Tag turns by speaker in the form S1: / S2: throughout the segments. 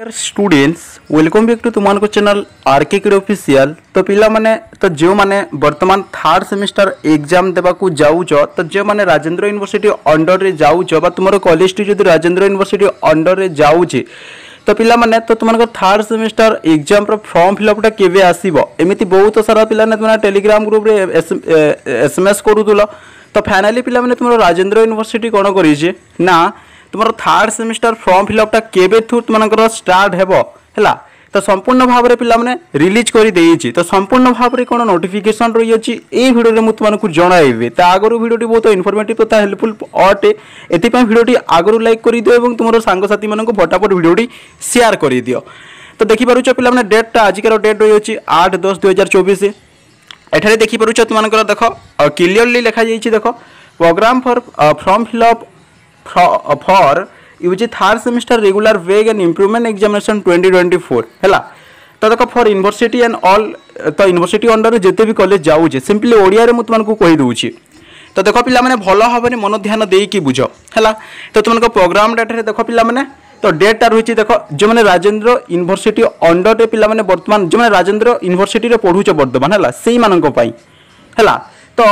S1: Students welcome back to तुम channel R K kid official. तो पिला माने तो जो माने वर्तमान थर्ड सेमिस्टर एग्जाम देवा को जाऊच तो जो माने राजेंद्र यूनिवर्सिटी अंडर रे जाऊच बा तुमरो कॉलेज टी जदि राजेंद्र यूनिवर्सिटी अंडर रे जाऊच तो पिला माने तो तुमको थर्ड सेमिस्टर एग्जाम रो फॉर्म फिलअप टा केबे आसीबो एमिति बहुत सारा पिला ने तुमना टेलीग्राम ग्रुप रे एसएमएस करूतुलो। तो फाइनली पिला माने तुमरो राजेंद्र यूनिवर्सिटी कोन करिजे ना तुम थर्ड सेमिस्टर फॉर्म फिलअप टा केबे थु तुमनकर स्टार्ट हेबो हैला। तो संपूर्ण भाव में पिला माने रिलीज कर देइछि। तो संपूर्ण भाव में कोन नोटिफिकेशन रही अछि ए वीडियो रे मु तुमनको जणाइबे। तो आगरो वीडियोटी बहुत इन्फॉर्मेटिव तथा हेल्पफुल अटे एतिपय वीडियोटी आगरो लाइक कर दियो एवं तुमरो सांग साथी मानको फटाफट वीडियोटी शेयर कर दियो। तो देखि पारुछ पिला माने डेट टा आजिकर डेट रही अछि 8/10/2024। एठारे देखि पारुछ तुमनकर देखो क्लियरली लिखा जाइछि देखो programme for form fill up for UG third semester regular वेग एंड इम्प्रूवमेंट एग्जामिनेशन 2024 हैला। तो देखो फॉर यूनिवर्सिटी एंड ऑल तो यूनिवर्सिटी अंडर जिते भी कॉलेज जाऊे सिंपली ओडिया रे मु तुमको कहि दूची। तो देखो पिला माने भलो भाबने मन ध्यान देई की बुझो हैला। तो तुमको प्रोग्राम डाटा रे देखो पिला माने तो डेट टा रही देखो जो मैंने राजेंद्र यूनिवर्सिटी अंडर रे पिला माने वर्तमान जो मैंने राजेंद्र यूनिवर्सिटी रे पढुछ वर्तमान हैला सेही माननको पई हैला। तो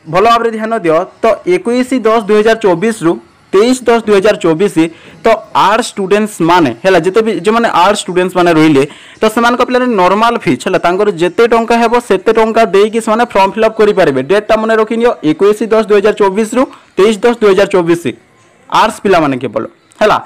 S1: भलो भाबरे ध्यान दियो। तो 21/10/2024 रु 23/10/2024 तो आर्ट स्टूडेंट्स माने हैला जिते भी जो माने आर्ट स्टूडेंट्स माने रहिले तो समान को पिला नॉर्मल फीस हैला तांकर जेते टंका हेबो सेते टंका देई कि समान फॉर्म फिलअप करि पारबे। डेट ता मने रखिनियो 21/10/2024 रु 23/10/2024 आर्ट्स पिला माने केवल हैला।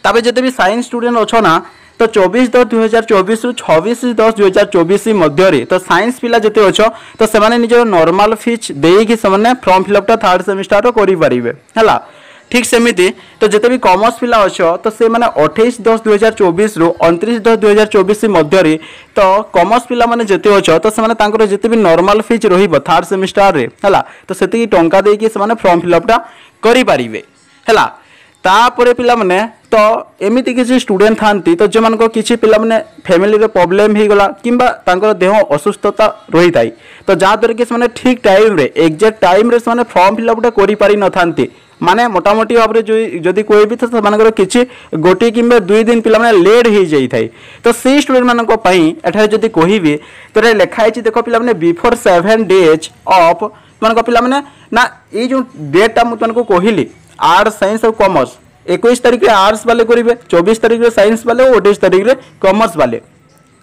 S1: ताबे जेते भी साइंस स्टूडेंट अछो ना तो 24/10/2024 रु 26/10/2024 मध्य रे तो साइंस पिला जेते अछो तो समान निजर नॉर्मल फीस देई कि समान फॉर्म फिलअप ता थर्ड सेमिस्टर रो करि पारिबे हैला। ठीक सेमिति तो जिते भी कॉमर्स पिला अच्छो तो से माने 28/10/2024 रु 29/10/2024 मध्य रे तो कॉमर्स पिला माने जेते अच्छो तो से माने तांकर जेते भी नॉर्मल फीस रहिबो थर्ड सेमिस्टर रे हैला। तो सेति टंका देई कि से माने फॉर्म फिलअप टा करि पारिबे हैला। तापरे पिला माने तो एमिति किसी स्टूडेंट थांती तो जे मानको किछि पिला माने फैमिली रे प्रॉब्लम ही गला किंबा तांकर देह असुस्थता रही थाई तो जा द्वारा कि से माने ठीक टाइम रे एग्जैक्ट टाइम रे से माने फॉर्म फिलअप टा करि पारि न थांती माने मोटामोटी भाव में जदि कोई भी तो मान किसी गोटे कि 2 दिन पिला लेट हो जाए तो से स्टूडेंट मानक एठारे जदि कहबी तो लिखाई देख पिला बिफोर 7 days ऑफ तुम पिला ना ये जो डेटा मुझे तुमको कहली आर्ट्स साइंस और कॉमर्स 21 तारिख में आर्ट्स वाले करेंगे 24 तारिख में साइंस वाले और 28 तारिख में कॉमर्स वाले।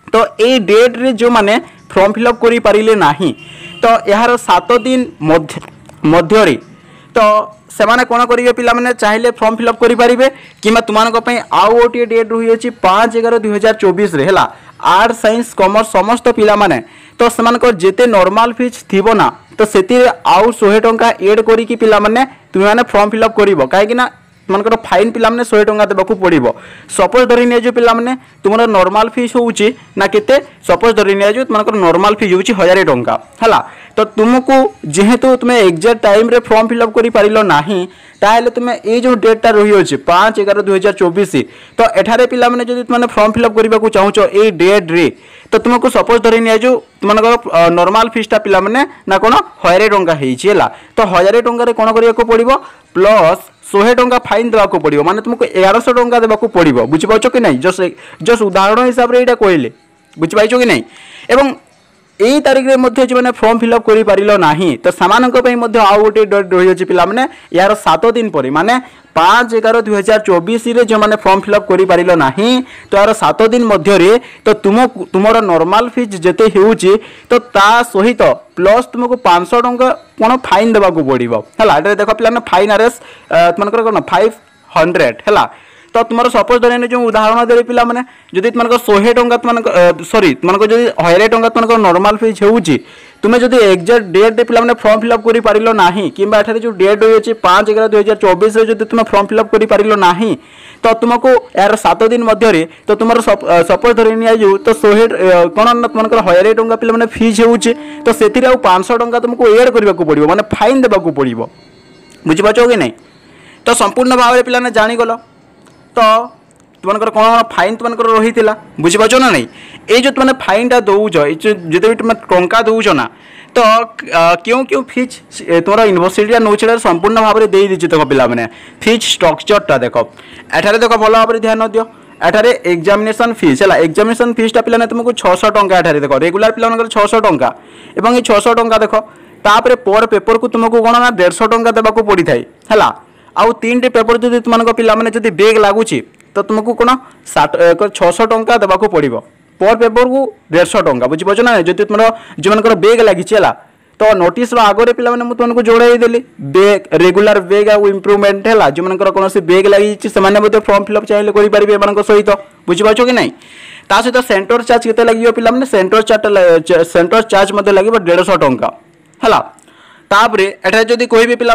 S1: तो ये डेट रे जो माने फॉर्म फिलअप करि पारिले नाही तो यार 7 दिन मध्य रे तो सेमाने कोन करिवे पिला माने चाहिले फॉर्म फिलअप करि पारिबे किमा तुमानको पई आउ ओटी डेट रही अछि 5/11/2024 रे हैला। आर्ट साइंस कॉमर्स समस्त पिला माने तो सेमानको जेते नॉर्मल फीस थिबो ना तो सेति आउ 100 टंका ऐड करी कि पिला माने तुम माने फॉर्म फिलअप करिवो काहे कि ना तुमनकर फाइन पिला माने 100 टंका देबाकू पड़िबो। सपोज धरि ने जो पिला माने तुमर नॉर्मल फीस होउची ना केते सपोज धरि ने जो तुमनकर नॉर्मल फीस होउची 1000 टंका हैला। तो तुमको जेहेतु तुम्हें एग्जैक्ट टाइम रे फॉर्म फिलअप करि पारिलो नाही ताहेले तुमे ए जो डेट टा रही अछि 5/11/2024 तो एठारे पिला माने जदि तुमने फॉर्म फिलअप करिबा को चाहूचो ए डेट रे तो तुमको सपोज धरि ने जो तुमनकर नॉर्मल फीस टा पिला माने ना कोन 1000 टंका हेछि हैला। तो 1000 टंका रे कोन करिया को पड़िबो प्लस 100 टंका फाइन देवा को पड़िबो माने तुमको 1100 टंका देवा को पड़िबो। बुझि पाछो कि नहीं जस्ट उदाहरण हिसाब रे एटा कहले बुझि पाइछो कि नहीं। एवं यही तारिख रे मध्य जो फॉर्म फिलअप करि पारिलो नाही तो सामानक पई मध्य आउ गोटे डेट रही अछि पिला माने यार 7 दिन पर माने 5/11/2024 रे जो माने फॉर्म फिलअप करि पारिलो नाही तो यार 7 दिन मध्य रे तो तुमर नॉर्मल फीस जेते हेउची तो ता सहित प्लस तुमको 500 टंका कोन फाइन देबा को पड़िबो हैला। एटा देखो पिला ने फाइन आरएस तुमनकर कोन 500 हैला। तो तुम सपोज धरे जो उदाहरण दे पिला माने जदि तुमको 100 टंका तुमको सॉरी तुमको जदि 1000 टंका तुमको नॉर्मल फीस होउची तुमे जदि एग्जैक्ट डेट दे पिला माने फॉर्म फिलअप करि पारिलो नाही किबा एठारे जो डेट होय अछि 5/11/2024 रे जदि तुम फॉर्म फिलअप करि पारिलो नाही तो तुमको यार 7 दिन मध्य रे तो तुमर सपोज धरे नि आजु तो 100 कोन तुमको 1000 टंका पिला माने फीस होउची तो सेतिरे 500 टंका तुमको ऐड करबा को पड़िबो माने फाइन देबा को पड़िबो। बुझि पाछो कि नहीं। तो संपूर्ण भाव रे पिला ने जानि गलो तो तुमनकर कौन फाइन तुमनकर रही बुझी पाच ना नहीं ये जो तुमने फाइन टा दौच जिते भी तुम टंका दौच ना तो क्यों क्यों फीस तुम यूनिवर्सिटी नौ संपूर्ण भाव में दे देख पिला फीस स्ट्रक्चर टा देख एठारे देख भल भाव ध्यान दियो एठारे एग्जामिनेशन फीस है एग्जामिनेशन फीसटा पिलाने तुमको 600 टंका एठारे देख रेगुलर पिलानकर 600 टंका एवं ये 600 टंका देख तापर पर पेपर को तुमको कौन ना 150 टंका देवाक पड़ी थाए है आउ 3टी पेपर जब तुम पाने जब बेग लगुच तो तुमको कौन 600 टंका देवाक पड़ो पर पेपर को 150 टंका बुझीपार ना जो तुम जो बेग लगी तो नोटिस आगे पे तुमको जोड़ाईदेली बेग रेगुलर बेग आउ इम्प्रुवमेंट है जो कौन बेग लगी फॉर्म फिलअप चाहिए करें सहित बुझीपार कि नहीं ता सहित सेंटर चार्ज के लगे पे सेंटर चार्ज लगे 150 टंका है तापर एटा जदि कहे पे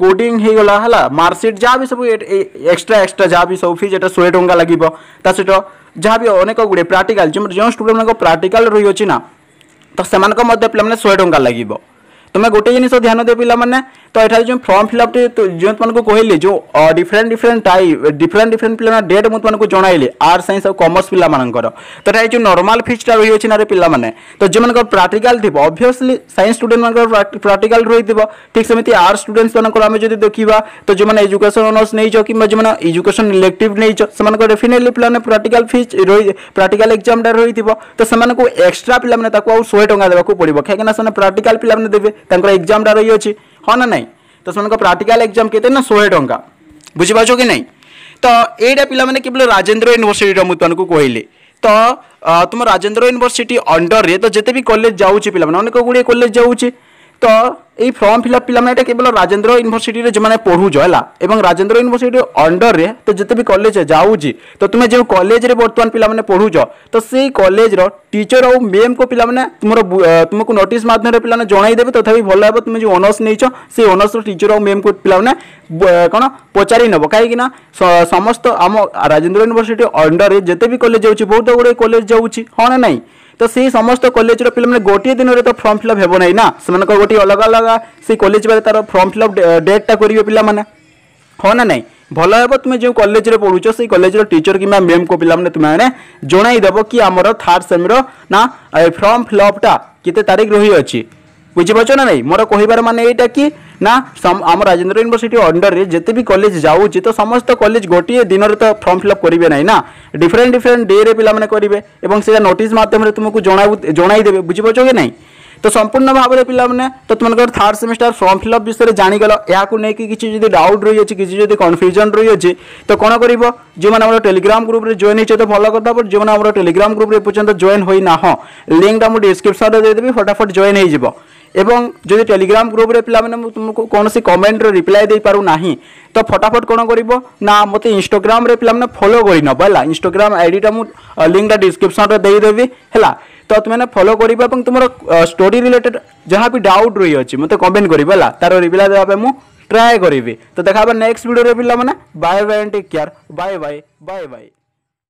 S1: कोडिंग हो गला है मार्कसीट जहाँ भी सब एक्सट्रा जहाँ भी सब फीस 100 टंका लगे सहित जहाँ भी अनेक गुड़े प्राक्टिकल जो स्टूडेंट प्राक्टिकल रही अच्छी ना तो से पे 100 टंका लगे तुम्हें गोटे जिन ध्यान दे पे तो ये जो फॉर्म फिलअप जो तुमको कहली जो डिफरेंट टाइप डिफरेंट पे डेट मुझे तुमको जनइली आर्ट्स साइंस और कॉमर्स पिला तो ये जो नॉर्मल फीसटा रही है ना पे तो जो प्राक्टिकल थी ऑब्वियसली साइंस स्टूडेंट प्राक्टिकल रही ठीक सेमती आर्ट्स स्टूडेंट्स आम जो देखा तो जो एजुकेशन ऑनर्स नहीं कि जो एजुकेशन इलेक्टिव नहीं से डेफिनेटली पे प्राक्टिकल फीस रही प्राक्टिकल एग्जाम रही तो से एक्सट्रा पे 100 टंका देवाक पड़ो कहीं प्राक्टिकल पे देवे एग्जाम रही अच्छी हाँ ना नहीं तो से प्राक्टिकल एग्जाम के ना 100 टंका बुझीपार कि नहीं तो यहीटा पे केवल राजेंद्र यूनिवर्सिटी मुझे तुमको कहली तो तुम राजेंद्र यूनिवर्सिटी अंडर रे तो जिते भी कॉलेज जाऊँगी पे अनेक गुड़े कॉलेज जाऊँगी तो ये फॉर्म फिलअप पे केवल राजेंद्र यूनिवर्सिटी जो मैंने पढ़ुच है राजेंद्र यूनिवर्सिटी अंडर रे तो जिते भी कॉलेज जाऊँगी तो तुम्हें जो कॉलेज रे बर्तमान पे पढ़ुच तो से कॉलेज टीचर और मेम को पे तुमको नोटिस माध्यम पे जनईदेवे तथा भल हे तुम जो ऑनर्स नहीं से ऑनर्स टीचर और मेम को पे कौन पचारि नब कहीं समस्त आम राजेंद्र यूनिवर्सिटी अंडर जिते भी कॉलेज जाऊँगी बहुत गुड़े कॉलेज जाऊँगी हाँ ना नहीं तो से समस्त कॉलेज पे गोटे दिन में तो फॉर्म फिलअप हो ना ना से गोटे अलग अलग से कॉलेज तार फॉर्म फिलअप डेटा करेंगे पे हाँ ना नहीं भल हे तुम जो कॉलेज रे पढ़ुच से कॉलेज टीचर कि मैम को पे तुम्हें जनईदेव कि आमर थर्ड सेम ना फॉर्म फिलअपटा केते तारीख रही अच्छी बुझीपार ना नहीं मोर कहबार माने एटा कि ना आम राजेंद्र यूनिवर्सिटी अंडर रे जिते भी कॉलेज जाऊँगी तो समस्त कॉलेज गोटे दिन में तो फॉर्म फिलअप करेंगे ना ना डिफरेंट डे रे पे करेंगे और नोटिस माध्यम तुमको जनईदेवे बुझीपार कि नहीं तो संपूर्ण भाव में पे तो तुम थर्ड सेमिस्टर फॉर्म फिलअप विषय जानीगल या किसी डाउट रही है किसी जो कन्फ्यूजन रही है तो कौन कर जो मैंने टेलीग्राम ग्रुप रे जॉइन होते तो भल कथा बट जो मैंने टेलीग्राम ग्रुप रे पर्यंत जॉइन होना हाँ लिंकटा मुझे डिस्क्रिप्शन में देदेवी फटाफट जॉइन हो एवं जो टेलीग्राम ग्रुप रे पिला माने तुमको कौन सी कमेंट रे रिप्लाई दे पारू नाही तो फटाफट कौन करिवो ना मते इंस्टाग्राम रे पिला माने फॉलो करि न बला इंस्टाग्राम आईडी टा मु लिंक टा डिस्क्रिप्शन रे दे देबी हैला तो तुमने फॉलो करिवो एवं तुमरो स्टोरी रिलेटेड जहां भी डाउट रही अछि मते कमेंट करिवो हैला तारो रिप्लाई देबा पे मु ट्राई करिवि तो देखाबा नेक्स्ट वीडियो रे पिला माने bye bye and take care bye bye bye bye.